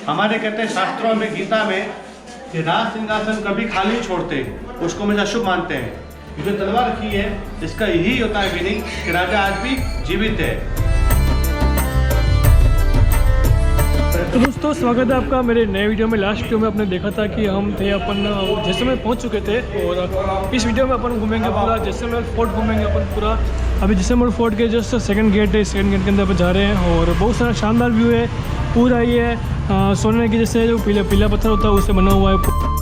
हमारे कहते हैं शास्त्रों में, गीता में, कि राज सिंहासन कभी खाली नहीं छोड़ते, उसको हमेशा शुभ मानते हैं। ये जो तलवार रखी है इसका यही होता है मीनिंग कि राजा आज भी जीवित है। तो दोस्तों स्वागत है आपका मेरे नए वीडियो में। लास्ट वीडियो में आपने देखा था कि हम थे अपन जैसलमेर पहुंच चुके थे, और इस वीडियो में अपन घूमेंगे पूरा जैसलमेर फोर्ट, घूमेंगे अपन पूरा। अभी जैसलमेर फोर्ट के जस्ट सेकंड गेट है, सेकंड गेट के अंदर अपन जा रहे हैं, और बहुत सारा शानदार व्यू है पूरा। ये सोने की जैसे जो पीला पत्थर होता है उससे बना हुआ है।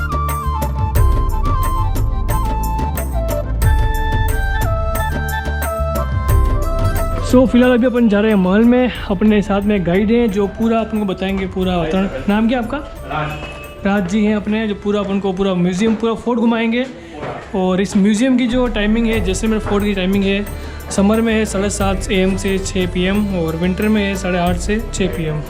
सो फिलहाल अभी अपन जा रहे हैं महल में। अपने साथ में गाइड हैं जो पूरा अपन को बताएंगे पूरा। नाम क्या आपका? राज जी हैं अपने, जो पूरा अपन को पूरा म्यूज़ियम, पूरा फोर्ट घुमाएंगे। और इस म्यूज़ियम की जो टाइमिंग है, जैसलमेर फोर्ट की टाइमिंग है, समर में है 7:30 AM से 6 PM, और विंटर में है 8:30 से 6 PM।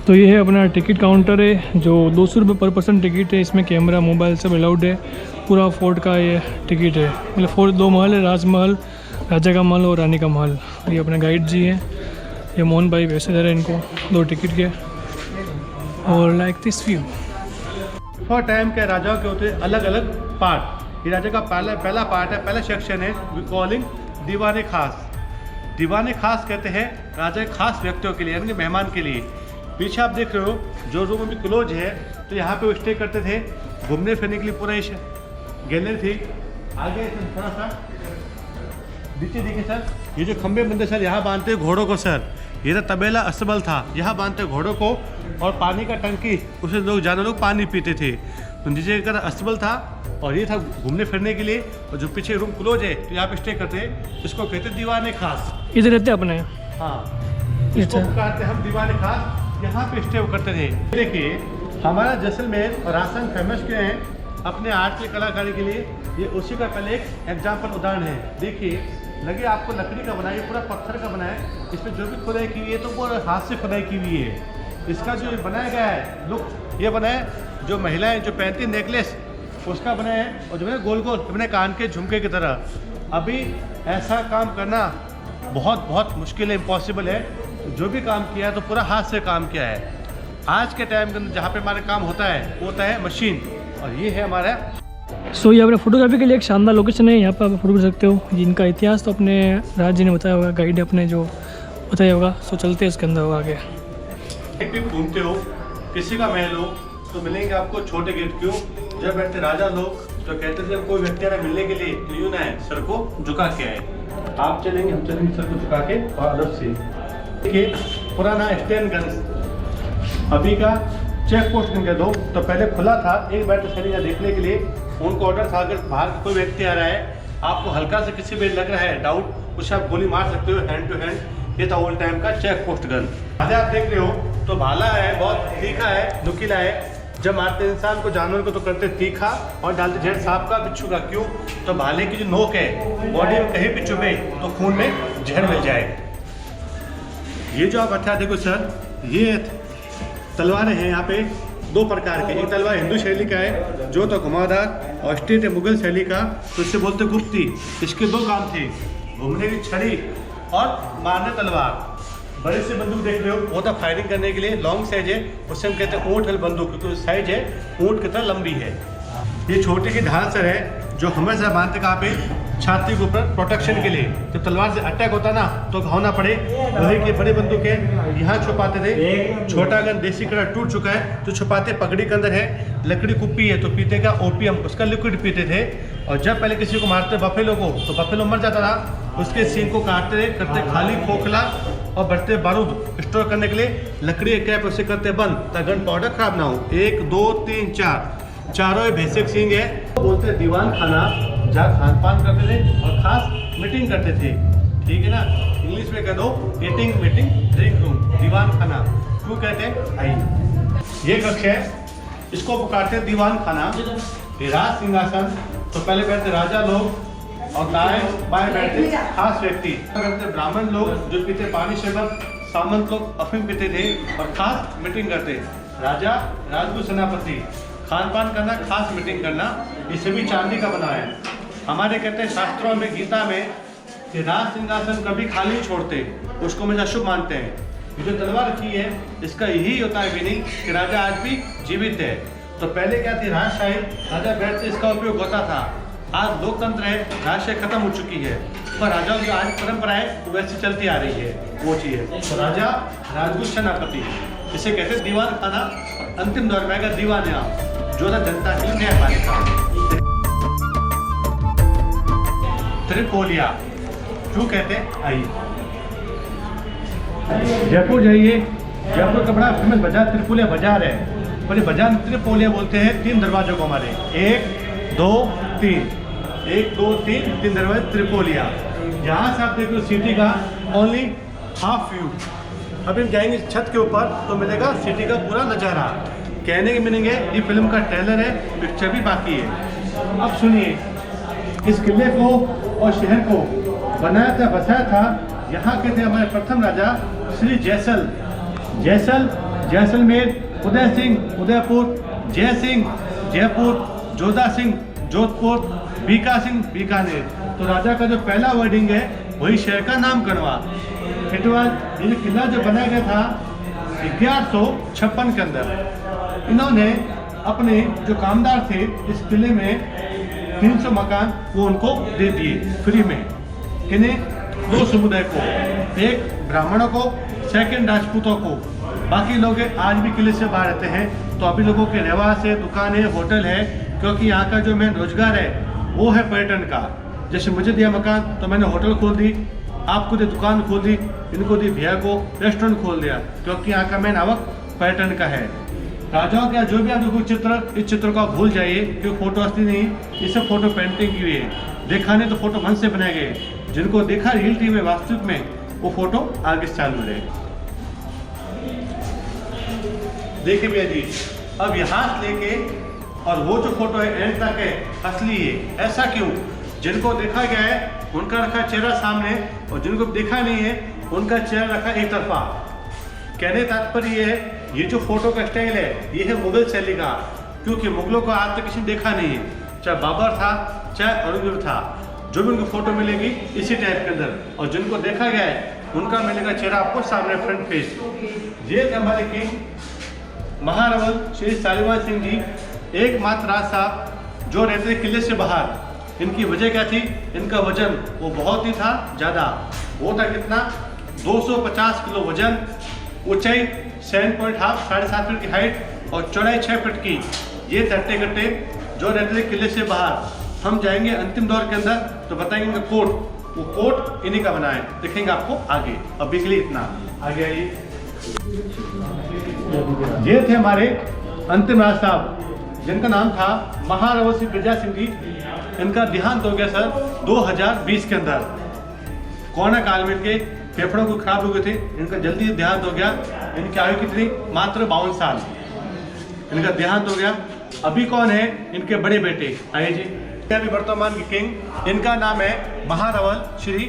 तो ये है अपना टिकट काउंटर है, जो 200 रुपये पर पर्सन टिकट है। इसमें कैमरा, मोबाइल सब अलाउड है। पूरा फोर्ट का ये टिकट है। मतलब फोर्ट 2 महल है, राजमहल, राजा का महल और रानी का महल। ये अपने गाइड जी हैं, ये मोहन भाई पैसेंजर है, इनको 2 टिकट के। और like this view. For time के राजाओं के होते हैं अलग अलग पार्ट। ये राजा का पहला पार्ट है, पहला सेक्शन है, वी कॉलिंग दीवाने खास। दीवाने खास कहते हैं राजा के खास व्यक्तियों के लिए, यानी कि मेहमान के लिए। पीछे आप देख रहे हो जो रूम अभी क्लोज है, तो यहाँ पे वो स्टे करते थे, घूमने फिरने के लिए पूरा गैलरी थी। आगे थोड़ा सा नीचे देखिए सर, ये जो खंबे बंदे सर यहाँ बांधते हैं घोड़ों को सर। ये तो तबेला अस्तबल था, यहाँ बांधते घोड़ों को, और पानी का टंकी, उससे लोग जानवर लोग पानी पीते थे। तो नीचे का अस्तबल था, और ये था घूमने फिरने के लिए। और जो पीछे रूम क्लोज है तो यहाँ पे स्टे करते हैं, इसको कहते हैं दीवाने खास। इधर रहते अपने? हाँ, इसको कहते हैं हम दीवाने खास। यहाँ पे स्टे करते थे। देखिए हमारा जैसलमेर और राजस्थान फेमस क्यों है अपने आर्ट की कलाकारी के लिए, ये उसी का पहले एक एग्जाम्पल उदाहरण है। देखिए लगे आपको लकड़ी का बना है, पूरा पत्थर का बना है। इसमें जो भी खुदाई की हुई है तो वो हाथ से खुदाई की हुई है। इसका जो बनाया गया है लुक, ये बना है जो महिलाएं जो पहनती नेकलेस, उसका बना है। और जो है गोल गोल अपने कान के झुमके की तरह। अभी ऐसा काम करना बहुत बहुत मुश्किल है, इम्पॉसिबल है। जो भी काम किया है तो पूरा हाथ से काम किया है। आज के टाइम के अंदर जहाँ पे हमारा काम होता है वो होता है मशीन, और ये है हमारा। सो ये अपने फोटोग्राफी के लिए एक शानदार लोकेशन है, यहाँ पर आप फोटो कर सकते हो। जिनका इतिहास तो अपने राज जी ने बताया होगा, गाइड अपने जो बताया होगा। सो चलते हैं इसके अंदर आगे। भी घूमते हो, किसी का महल हो, तो मिलेंगे आपको छोटे गेट। क्यों? जब बैठते राजा लोग तो कहते थे कोई व्यक्ति आना मिलने के लिए तो यूँ ना है, सर को झुका के आए। आप चलेंगे, हम चलेंगे सर को झुका के, और अलग से देखिए पुराना स्टैंड गन। अभी का चेक पोस्ट कह दो तो पहले खुला था, एक बार तो सर देखने के लिए उनको ऑर्डर था, अगर बाहर कोई व्यक्ति आ रहा है, आपको हल्का से किसी पे लग रहा है डाउट, उससे आप गोली मार सकते हो हैंड टू हैंड। ये था ओल्ड टाइम का चेक पोस्ट गन। आज आप देख रहे हो तो भाला है, बहुत तीखा है, नुकीला है। जब मारते इंसान को, जानवर को, तो करते तीखा और डालते जहर सांप का, बिच्छू का। क्यों? तो भाले की जो नोक है बॉडी में कहीं भी चुभे तो खून में जहर मिल जाए। ये जो आप हथियार देखो सर, ये तलवारें हैं यहाँ पे 2 प्रकार के। एक तलवार हिंदू शैली का है जो तो घुमावदार, और स्ट्रेट है मुगल शैली का, तो इससे बोलते गुप्ती। इसके 2 काम थे, घूमने की छड़ी और मारने तलवार। बड़े से बंदूक देख रहे हो वो तो फायरिंग करने के लिए लॉन्ग साइज है, उससे हम कहते हैं ऊँट वाली बंदूक, क्योंकि साइज है ऊँट की तरह लंबी है। ये छोटे की ढाल सर है जो हमेशा बांधते कहाँ पे, छाती के ऊपर प्रोटेक्शन के लिए। जब तलवार से अटैक होता ना तो घाव ना पड़े। लोहे की बड़ी बंदूक है, यहाँ छुपाते थे। छोटा गन देसी कड़ा टूट चुका है तो छुपाते पगड़ी के अंदर है। लकड़ी कुप्पी है तो पीते का ओपियम, उसका लिक्विड पीते थे। और जब पहले किसी को मारते बफेलो को तो बफेलो मर जाता था, उसके सींग को काटते थे, करते खाली खोखला और बढ़ते बारूद स्टोर करने के लिए लकड़ी कैप उसे करते बंद, ताकि गन पाउडर खराब ना हो। 1 2 3 4 चारों बेसिक सींग है। बोलते दीवान खाना, जहाँ खान पान करते थे और खास मीटिंग करते थे। ठीक है ना, इंग्लिश में कह दो ईटिंग मीटिंग ड्रिंक रूम, दीवान खाना। क्यों कहते हैं? आइए, ये कक्ष है, इसको पुकारते हैं दीवान खाना। ये राज सिंहासन, तो पहले बैठते राजा लोग और दाएं बाएं बैठते खास व्यक्ति। बैठते ब्राह्मण लोग जो पीते पानी शरबत, सामंत लोग अफीम पीते थे और खास मीटिंग करते। राजा, राजपूत सेनापति, खान पान करना, खास मीटिंग करना। ये सभी चांदी का बना है। हमारे कहते हैं शास्त्रों में, गीता में, कि राज सिंहासन कभी खाली नहीं छोड़ते, उसको हमेशा शुभ मानते हैं। ये जो तलवार रखी है इसका यही होता है मीनिंग कि राजा आज भी जीवित है। तो पहले क्या थी, राजशाही, राजा बैठते इसका उपयोग होता था। आज लोकतंत्र है, राजशाही खत्म हो चुकी है, पर राजाओं की आज परंपरा है वो वैसे चलती आ रही है, वो चीज़ है। तो राजा, राजपूत, सेनापति, इसे कहते हैं दीवान खाना। अंतिम दौर में आएगा दीवान आम, जो था जनता के लिए न्यायपालिका। त्रिपोलिया क्यों कहते हैं, आइए जयपुर जाइए, जयपुर का बड़ा फेमस बाजार त्रिपोलिया बाजार है। पर ये बाजार त्रिपोलिया बोलते हैं 3 दरवाजों को हमारे, 1 2 3, 1 2 3, 3 दरवाजे त्रिपोलिया। यहाँ से आप देखो सिटी का ओनली हाफ व्यू। अब हम जाएंगे छत के ऊपर तो मिलेगा सिटी का पूरा नज़ारा। कहने की मीनिंग है ये फिल्म का ट्रेलर है, पिक्चर भी बाकी है। अब सुनिए, इस किले को और शहर को बनाया था, बसाया था यहाँ के थे हमारे प्रथम राजा श्री जैसलमेर, उदय सिंह उदयपुर, जय सिंह जयपुर, जोधा सिंह जोधपुर, बीका सिंह बीकानेर। तो राजा का जो पहला वर्डिंग है वही शहर का नामकरण। इट वाज, ये किला जो बनाया गया था 1156 के अंदर। इन्होंने अपने जो कामदार थे इस किले में 300 मकान वो उनको दे दिए फ्री में। किन्हें, 2 समुदाय को, एक ब्राह्मणों को, सेकंड राजपूतों को। बाकी लोग आज भी किले से बाहर रहते हैं। तो अभी लोगों के रहवास है, दुकान है, होटल है, क्योंकि यहाँ का जो मेन रोजगार है वो है पर्यटन का। जैसे मुझे दिया मकान तो मैंने होटल खोल दी, आपको दी दुकान खोल दी, इनको दी भैया को रेस्टोरेंट खोल दिया, क्योंकि यहाँ का मेन आवक पर्यटन का है। राजाओं का जो भी आप देखो चित्र, इस चित्र को आप भूल जाइए क्योंकि फोटो असली नहीं, इसे फोटो पेंटिंग की हुई है। देखा नहीं तो फोटो मन से बनाए गए, जिनको देखा रियलिटी में, वास्तविक में, वो फोटो आगे से चालू रहे। देखिए भैया जी, अब यहाँ से लेके और वो जो फोटो है एंड तक है असली है। ऐसा क्यों? जिनको देखा गया है उनका रखा चेहरा सामने, और जिनको देखा नहीं है उनका चेहरा रखा एक तरफा। कहने तात्पर्य ये है, ये जो फोटो का स्टाइल है ये है मुगल शैली का, क्योंकि मुगलों को आज तक किसी ने देखा नहीं है। चाहे बाबर था, चाहे औरंगजेब था, जो भी उनको फोटो मिलेगी इसी टाइप के अंदर, और जिनको देखा गया है उनका मिलेगा चेहरा आपको सामने, फ्रंट फेस। ये थे हमारे किंग महारावल श्री सालीवान सिंह जी, एकमात्र राज साहब जो रहते थे किले से बाहर। इनकी वजह क्या थी? इनका वजन वो बहुत ही था ज़्यादा। वो था कितना? 250 किलो वजन, ऊंचाई 7.5 साढ़े 7 फीट की हाइट और चौड़ाई 6 फीट की। ये हट्टे कट्टे जो रहते थे किले से बाहर। हम जाएंगे अंतिम दौर के अंदर तो बताएंगे इनका कोट, वो कोट इन्हीं का बना है, दिखेंगे आपको आगे। अभी के लिए इतना, आगे आइए। ये थे हमारे अंतिम राज साहब, जिनका नाम था महारावल सिंह प्रजा सिंह जी। इनका देहांत हो गया सर 2020 के अंदर। कोरोना काल में इनके फेफड़ों को खराब हो गए थे, इनका जल्दी देहांत हो गया। इनकी आयु कितनी? मात्र 52 साल इनका देहांत हो गया। अभी कौन है? इनके बड़े बेटे, आइए जी। अभी वर्तमान के किंग, इनका नाम है महारावल श्री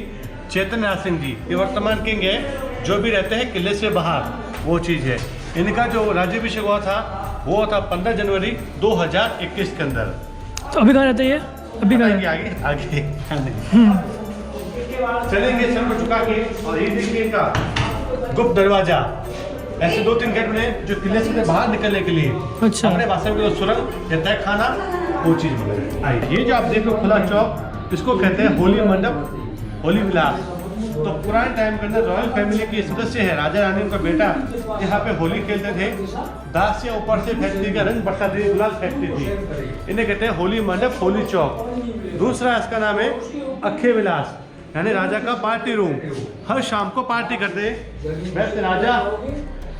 चैतन्य नाथ सिंह जी। ये वर्तमान किंग है, जो भी रहते हैं किले से बाहर, वो चीज़ है। इनका जो राज्याभिषेक हुआ था वो था 15 जनवरी 2021 के अंदर। तो अभी कहाँ रहते हैं ये? अभी कहाँ? आगे आगे चलेंगे सर को झुका के। और ये देखिए इनका गुप्त दरवाजा, ऐसे 2-3 गेट बने जो किले से बाहर निकलने के लिए। अच्छा, हमारे भाषा में सुरंग या तय खाना, वो चीज़ बने। ये जो आप देख लो खुला चौक, इसको कहते हैं होली मंडप, होली विलास। तो पुराने टाइम के अंदर रॉयल फैमिली के सदस्य है, राजा रानी उनका बेटा यहाँ पे होली खेलते थे। दासियाँ ऊपर से फेंकती का रंग बरसाती थी, गुलाल फेंकती थी। इन्हें कहते हैं होली मंडप, होली चौक। दूसरा इसका नाम है अक्षय विलास, यानी राजा का पार्टी रूम। हर शाम को पार्टी करते, वैसे राजा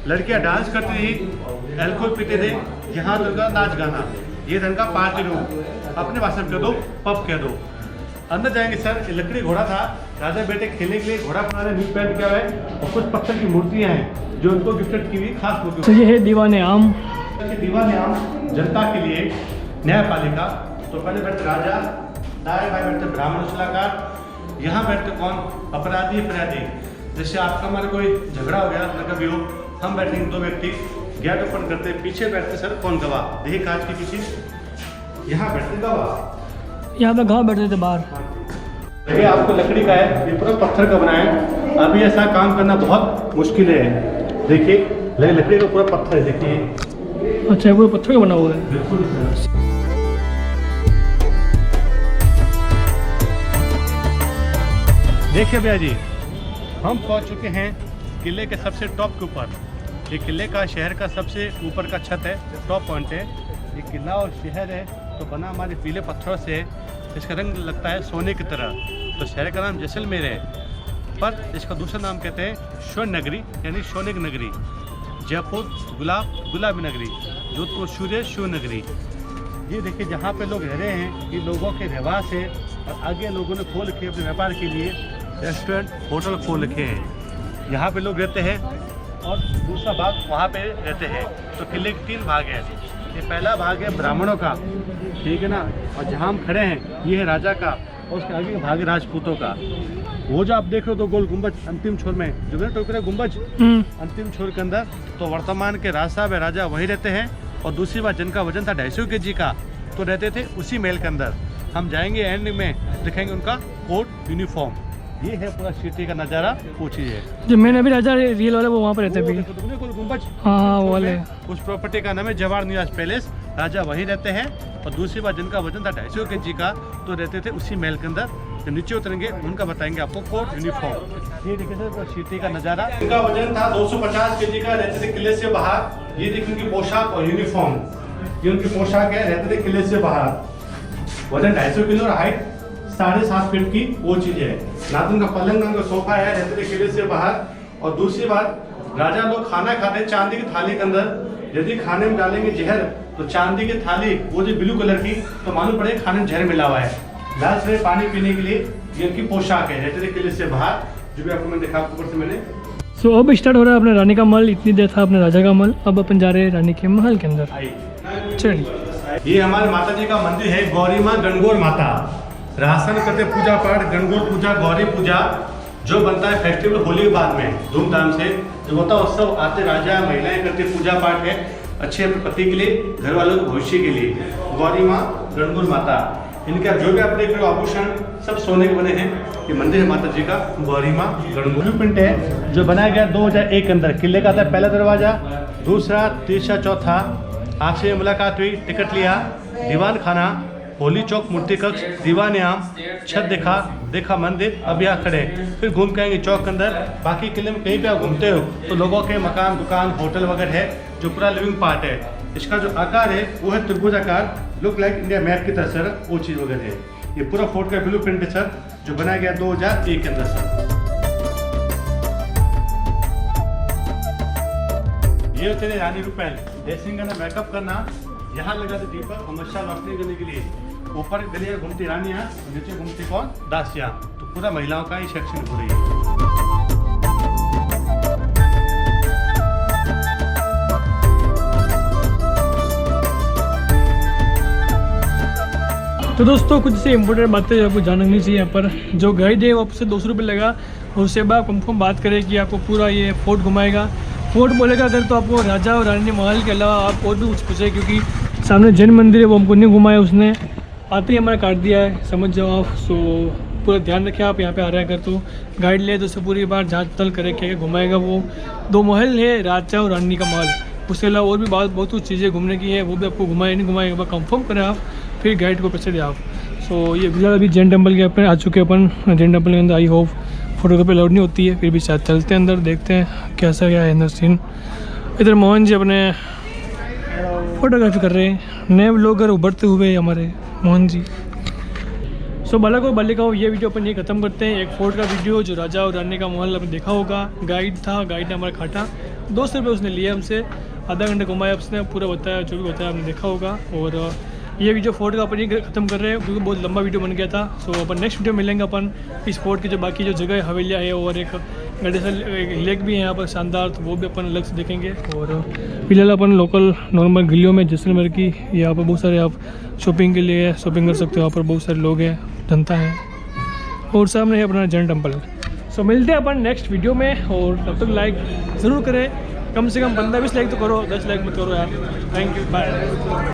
लड़कियां डांस करती थी, अल्कोहल पीते थे, यहाँ उनका नाच गाना। ये था इनका पार्टी रूम, अपने भाषा में कह दो, पब कह दो। अंदर जाएंगे सर, लकड़ी घोड़ा था, राजा बेटे खेलने के लिए घोड़ा बनाने न्यू पेंट किया हुआ है, और कुछ पत्थर की मूर्तियाँ हैं जो उनको गिफ्टेड की हुई खास मूर्ति। तो ये है दीवाने आम। दीवाने आम जनता के लिए न्यायपालिका। तो पहले बैठते राजा, दाएं बाएं बैठते ब्राह्मण सलाहकार। यहाँ बैठते कौन? अपराधी अपराधी। जैसे आपका हमारा कोई झगड़ा हो गया ना कभी हो, हम बैठेंगे 2 व्यक्ति, गेट ओपन करते, पीछे बैठते सर कौन? गवाह। देखिए कांच के पीछे यहाँ बैठते गवाह। यहाँ पे गवाह बैठते थे बाहर। ये आपको लकड़ी का है, ये पूरा पत्थर का बना है। अभी ऐसा काम करना बहुत मुश्किल है। देखिए लकड़ी का पूरा पत्थर है, देखिए। अच्छा, वो पत्थर का बना हुआ है। बिल्कुल। देखिए भैया जी, हम पहुंच चुके हैं किले के सबसे टॉप के ऊपर। ये किले का शहर का सबसे ऊपर का छत है, टॉप पॉइंट है। ये किला और शहर है तो बना हमारे पीले पत्थरों से है। इसका रंग लगता है सोने की तरह। तो शहर का नाम जैसलमेर है, पर इसका दूसरा नाम कहते हैं स्वर्ण नगरी, यानी सोने की नगरी। जयपुर गुलाबी नगरी, जोधपुर सूर्य नगरी। ये देखिए जहाँ पे लोग रह रहे हैं, ये लोगों के रहवास है। और आगे लोगों ने खोल के अपने व्यापार के लिए रेस्टोरेंट होटल खोल रखे हैं। यहाँ पे लोग रहते हैं और दूसरा भाग वहाँ पे रहते हैं। तो किले के 3 भाग हैं। ये पहला भाग है ब्राह्मणों का, ठीक है ना। और जहाँ हम खड़े हैं ये है राजा का, और उसके आगे भाग है राजपूतों का। वो जो आप देख रहे हो तो गोल गुंबज अंतिम छोर में जो है टोकरे गुंबज अंतिम छोर के अंदर, तो वर्तमान के राज साहब राजा वहीं रहते हैं। और दूसरी बात, जिनका वजन था 250 kg का, तो रहते थे उसी महल के अंदर। हम जाएंगे एंड में दिखाएंगे उनका कोट यूनिफॉर्म। ये है पूरा सिटी का नज़ारा, वो चीज़ है जो मैंने अभी राजा रियल वाले वो वहाँ पे रहते हैं। गोल गुंबज, हाँ वो वाले। उस प्रॉपर्टी का नाम है जवाहर निवास पैलेस। राजा वहीं रहते हैं। और दूसरी बात, जिनका वजन था 250 kg का, तो रहते थे उसी महल के अंदर। जब नीचे उतरेंगे उनका बताएंगे आपको कोट यूनिफॉर्म। ये देखिए सर सिटी का नज़ारा। इनका वजन था 250 kg का, रहते थे किले से बाहर। ये देखिए उनकी पोशाक और यूनिफॉर्म, ये उनकी पोशाक है, रहते थे किले से बाहर। वजन 250 किलो और हाइट 7.5 फीट की, वो चीज़ है। ना तो उनका पलंग ना उनका सोफा है, रहते थे किले से बाहर। और दूसरी बात, राजा लोग खाना खाते हैं चांदी की थाली के अंदर। यदि खाने में डालेंगे जहर, तो चांदी की थाली वो जो ब्लू कलर की, तो मालूम पड़ेगा खाने में जहर मिला हुआ है। लाल से पानी पीने के लिए ये उनकी पोशाक है, रहते थे किले से बाहर, जो भी आपको मैंने देखा ऊपर से मैंने। सो अब स्टार्ट हो रहा है अपने रानी का महल। इतनी देर था अपने राजा का महल, अब अपन जा रहे हैं रानी के महल के अंदर। चलिए। ये हमारे माता जी का मंदिर है, गौरी माँ गणगौर माता। राशन करते पूजा पाठ, गणगौर पूजा, गौरी पूजा जो बनता है फेस्टिवल होली के बाद में धूमधाम से जो होता है उत्सव। आते राजा महिलाएं करते पूजा पाठ है, अच्छे अपने पति के लिए, घर वालों के भविष्य के लिए। गौरी माँ गणगौर माता, इनका जो भी आप देख रहे हो आभूषण सब सोने के बने हैं। ये मंदिर है माता जी का गौरी माँ गणगौर। प्रिंट है जो बनाया गया 2001 के अंदर। किले का था पहला दरवाजा, दूसरा, तीसरा, चौथा। आपसे मुलाकात हुई, टिकट लिया, दीवान खाना, होली चौक, मूर्ति कक्ष, दीवान आम, छत देखा मंदिर। अब यहाँ खड़े, फिर घूम के आएंगे चौक के अंदर। बाकी किले में कहीं पे आप घूमते हो तो लोगों के मकान, दुकान, होटल वगैरह है, जो पूरा लिविंग पार्ट है। इसका जो आकार है वो है त्रिभुज आकार, लुक लाइक इंडिया मैप की तरह सर, वो चीज़ वगैरह है। ये पूरा फोर्ट का ब्लू प्रिंट है सर, जो बनाया गया 2001 के अंदर सर। ये होते थे रानी रुपैल, ड्रेसिंग करना, मेकअप करना, यहाँ लगाते दीपक, हमेशा रोशनी करने के लिए। ऊपर गलियाँ घूमती रानियाँ, नीचे घूमती कौन, दासियाँ। तो पूरा महिलाओं का ही सेक्शन हो रही है। तो दोस्तों कुछ से इम्पोर्टेंट बातें आपको जाननी चाहिए। यहाँ पर जो गाइड है वो आपसे 200 रुपये लगा, और उससे बाद कंफर्म बात करें कि आपको पूरा ये फोर्ट घुमाएगा। फोर्ट बोलेगा अगर तो आपको राजा और रानी महल के अलावा आप और भी कुछ पूछे, क्योंकि सामने जैन मंदिर है वो हमको नहीं घुमाया उसने, आते ही हमारा काट दिया है, समझ जाओ आप। सो पूरा ध्यान रखें आप यहाँ पे आ रहे हैं अगर तो गाइड ले तो उससे पूरी बार जाँच तल करे क्या घुमाएगा। वो 2 महल है, राजा और रानी का महल, उसके अलावा और भी बहुत कुछ चीज़ें घूमने की है, वो भी आपको घुमाए नहीं घुमाएगा, कंफर्म करें आप, फिर गाइड को पैसे दें आप। सो ये फिलहाल अभी जैन टेम्पल के अपन आ चुके हैं। अपन जैन टेम्पल के अंदर आई होप फोटोग्राफी अलाउड नहीं होती है, फिर भी शायद चलते हैं अंदर, देखते हैं कैसा क्या है अंदर सीन। इधर मोहन जी अपने फोटोग्राफी कर रहे हैं, नए ब्लॉगर उभरते हुए हमारे मोहन जी। सो बालकों बालिकाओं, ये वीडियो अपन ये खत्म करते हैं। एक फोर्ट का वीडियो जो राजा और रानी का महल आपने देखा होगा। गाइड था, गाइड ने हमारा खाटा 200 रुपये उसने लिया हमसे, आधा घंटा घुमाया उसने, पूरा बताया जो भी बताया आपने देखा होगा। और ये वीडियो फोर्ट का अपन ही खत्म कर रहे हैं क्योंकि बहुत लंबा वीडियो बन गया था। सो अपन नेक्स्ट वीडियो मिलेंगे अपन इस फोर्ट की जो बाकी जो जगह हवेलियाँ है, और एक गडेसल लेक भी है यहाँ पर शानदार, तो वो भी अपन अलग से देखेंगे। और फिलहाल अपन लोकल नॉर्मल गलियों में जैसलमेर की यहाँ पर बहुत सारे आप शॉपिंग के लिए शॉपिंग कर सकते हो। यहाँ पर बहुत सारे लोग हैं, जनता है, और सामने है अपना जैन टेम्पल। सो मिलते हैं अपन नेक्स्ट वीडियो में, और तब तक लाइक ज़रूर करें, कम से कम 15-20 लाइक तो करो, 10 लाइक मत करो यार। Thank you, bye.